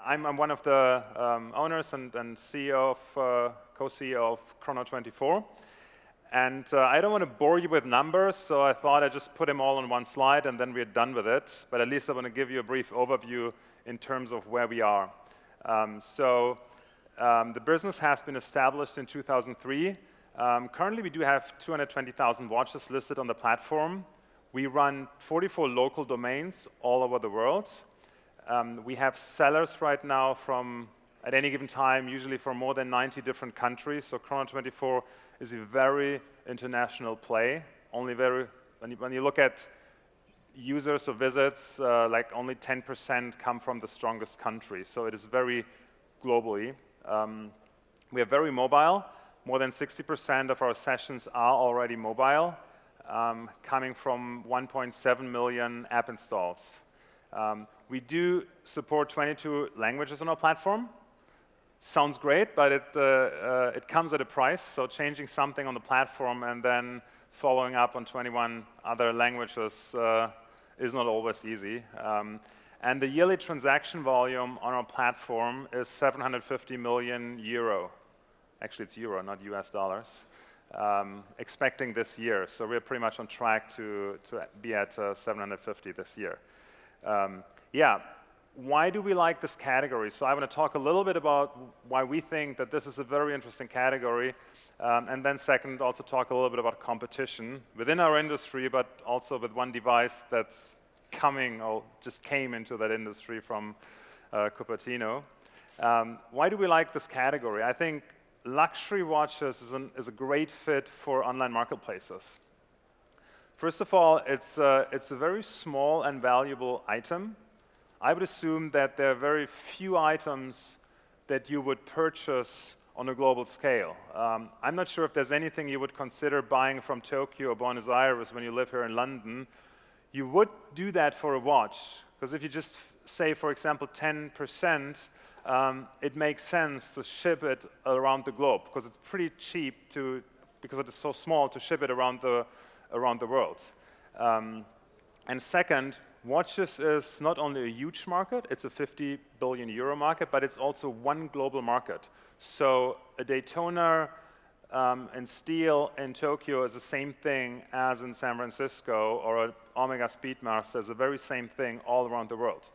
I'm one of the owners and CEO of, co-CEO of Chrono24. And I don't want to bore you with numbers, so I thought I'd just put them all on one slide and then we're done with it. But at least I want to give you a brief overview in terms of where we are. The business has been established in 2003. Currently, we do have 220,000 watches listed on the platform. We run 44 local domains all over the world. We have sellers right now from, at any given time, usually from more than 90 different countries. So Chrono24 is a very international play. When you look at users or visits, like only 10% come from the strongest country. So it is very globally. We are very mobile. More than 60% of our sessions are already mobile, coming from 1.7 million app installs. We do support 22 languages on our platform. Sounds great, but it comes at a price. So changing something on the platform and then following up on 21 other languages is not always easy. And the yearly transaction volume on our platform is 750 million euro. Actually, it's euro, not US dollars. Expecting this year. So we're pretty much on track to be at 750 this year. Why do we like this category? So I want to talk a little bit about why we think that this is a very interesting category, and then second, also talk a little bit about competition within our industry, but also with one device that's coming or just came into that industry from Cupertino. Why do we like this category? I think luxury watches is a great fit for online marketplaces. First of all, it's a very small and valuable item. I would assume that there are very few items that you would purchase on a global scale. I'm not sure if there's anything you would consider buying from Tokyo or Buenos Aires when you live here in London. You would do that for a watch, because if you just say, for example, 10%, it makes sense to ship it around the globe, because it's pretty cheap because it is so small, to ship it around the world. And second, watches is not only a huge market, it's a 50 billion euro market, but it's also one global market. So a Daytona and Seale in Tokyo is the same thing as in San Francisco, or an Omega Speedmaster is the very same thing all around the world.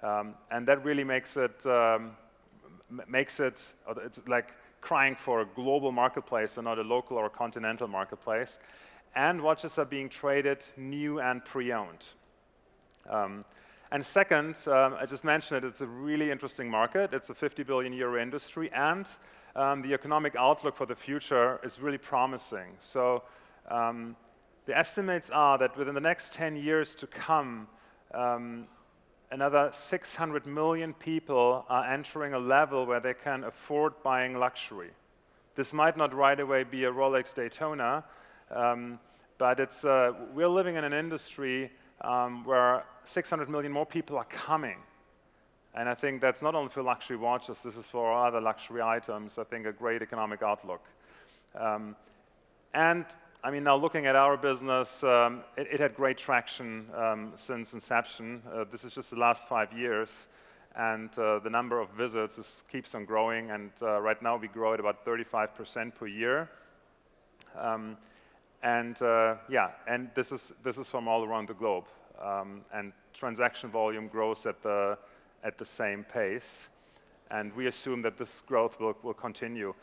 And that really makes it it's like crying for a global marketplace and not a local or a continental marketplace. And watches are being traded new and pre-owned. And second, I just mentioned it, it's a really interesting market. It's a 50 billion euro industry, and the economic outlook for the future is really promising. So the estimates are that within the next 10 years to come, another 600 million people are entering a level where they can afford buying luxury. This might not right away be a Rolex Daytona, but we're living in an industry where 600 million more people are coming. And I think that's not only for luxury watches, this is for other luxury items, I think a great economic outlook. And I mean, now looking at our business, it had great traction since inception. This is just the last 5 years. And the number of visits keeps on growing. And right now we grow at about 35% per year. And this is from all around the globe. And transaction volume grows at the same pace. And we assume that this growth will continue.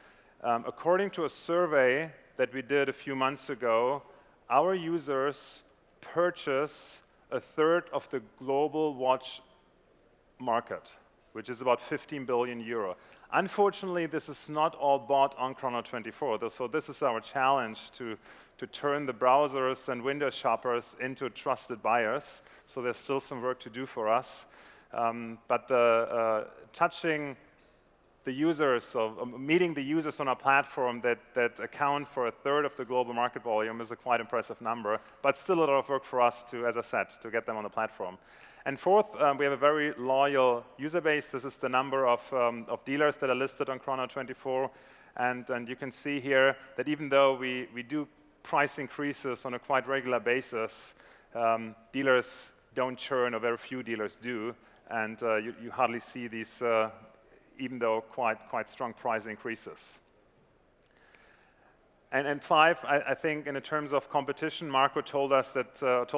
According to a survey that we did a few months ago, our users purchase a third of the global watch market, which is about 15 billion euro. Unfortunately, this is not all bought on Chrono24. So this is our challenge, to turn the browsers and window shoppers into trusted buyers. So there's still some work to do for us. But touching the users, meeting the users on our platform that account for a third of the global market volume is a quite impressive number, but still a lot of work for us to, as I said, to get them on the platform. And fourth, we have a very loyal user base. This is the number of dealers that are listed on Chrono24. And you can see here that even though we do price increases on a quite regular basis, dealers don't churn, or very few dealers do. and you hardly see these, even though quite strong price increases. And five, I think in terms of competition, Marco told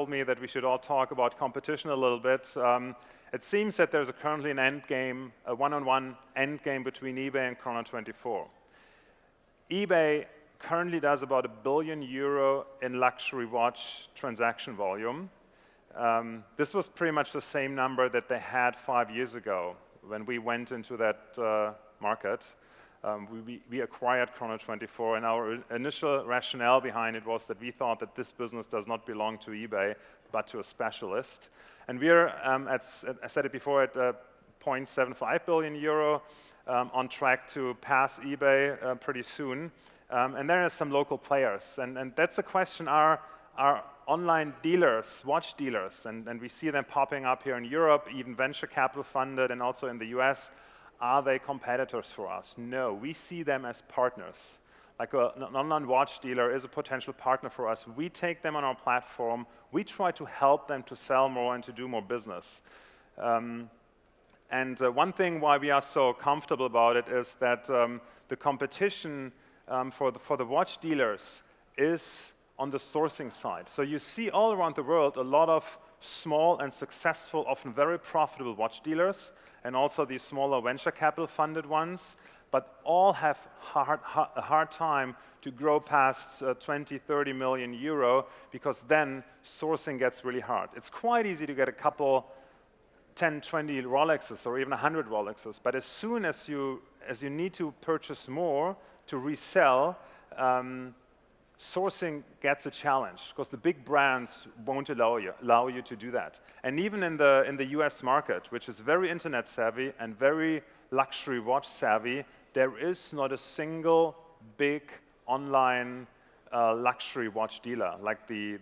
me that we should all talk about competition a little bit. It seems that there's currently an end game, a one-on-one end game between eBay and Chrono24. eBay currently does about €1 billion in luxury watch transaction volume. This was pretty much the same number that they had 5 years ago when we went into that market. We acquired Chrono24, and our initial rationale behind it was that we thought that this business does not belong to eBay, but to a specialist. And we're, I said it before, at €0.75 billion, on track to pass eBay pretty soon. And there are some local players, and that's a question: are online dealers, watch dealers, and we see them popping up here in Europe, even venture capital funded, and also in the US. Are they competitors for us? No, we see them as partners. Like an online watch dealer is a potential partner for us. We take them on our platform. We try to help them to sell more and to do more business. One thing why we are so comfortable about it is that the competition for the watch dealers is on the sourcing side. So you see all around the world a lot of small and successful, often very profitable watch dealers, and also these smaller venture capital funded ones, but all have a hard time to grow past 20, 30 million euro, because then sourcing gets really hard. It's quite easy to get a couple 10, 20 Rolexes or even 100 Rolexes, but as soon as you need to purchase more to resell, sourcing gets a challenge, because the big brands won't allow you to do that. And even in the US market, which is very internet savvy and very luxury watch savvy, there is not a single big online luxury watch dealer like the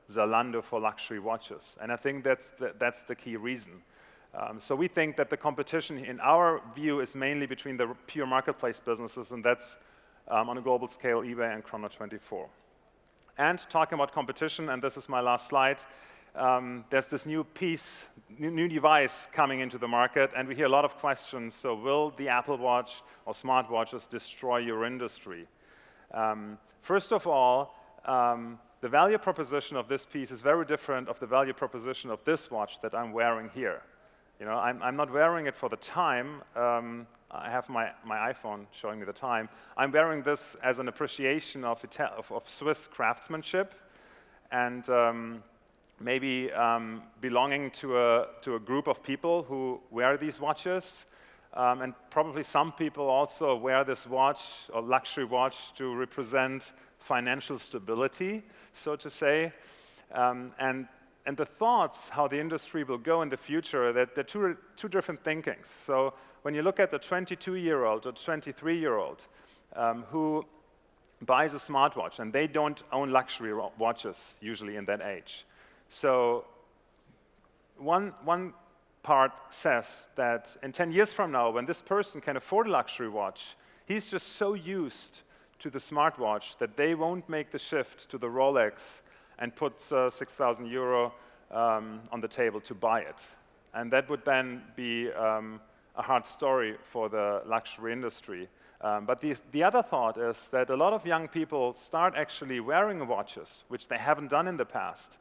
Zalando for luxury watches. And I think that's the key reason. So we think that the competition, in our view, is mainly between the pure marketplace businesses, and that's on a global scale, eBay and Chrono24. And talking about competition, and this is my last slide, there's this new device coming into the market, and we hear a lot of questions. So will the Apple Watch or smartwatches destroy your industry? First of all, the value proposition of this piece is very different of the value proposition of this watch that I'm wearing here. You know, I'm not wearing it for the time. I have my iPhone showing me the time. I'm wearing this as an appreciation of Swiss craftsmanship, and maybe belonging to a group of people who wear these watches. And probably some people also wear this watch, or luxury watch, to represent financial stability, so to say. And the thoughts how the industry will go in the future, that they're two different thinkings. So when you look at the 22-year-old or 23-year-old who buys a smartwatch, and they don't own luxury watches usually in that age. So one part says that in 10 years from now, when this person can afford a luxury watch, he's just so used to the smartwatch that they won't make the shift to the Rolex and put 6,000 euro on the table to buy it. And that would then be a hard story for the luxury industry. But the other thought is that a lot of young people start actually wearing watches, which they haven't done in the past.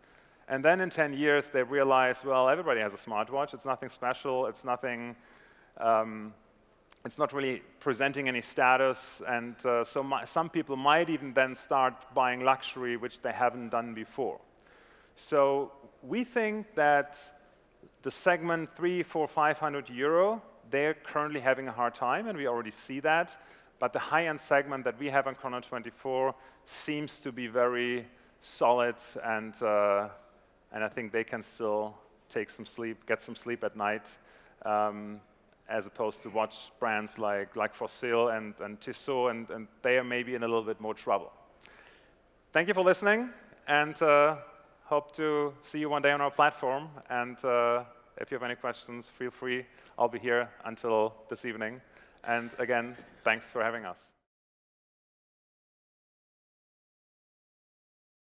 And then in 10 years, they realize, well, everybody has a smartwatch. It's nothing special. It's nothing. It's not really presenting any status, and some people might even then start buying luxury, which they haven't done before. So we think that the segment 300, 400, 500 euro, they're currently having a hard time, and we already see that. But the high-end segment that we have on Chrono24 seems to be very solid, and I think they can still take some sleep, get some sleep at night. As opposed to watch brands like for Seale and Tissot, and they are maybe in a little bit more trouble. Thank you for listening, and hope to see you one day on our platform. And if you have any questions, feel free. I'll be here until this evening. And again, thanks for having us.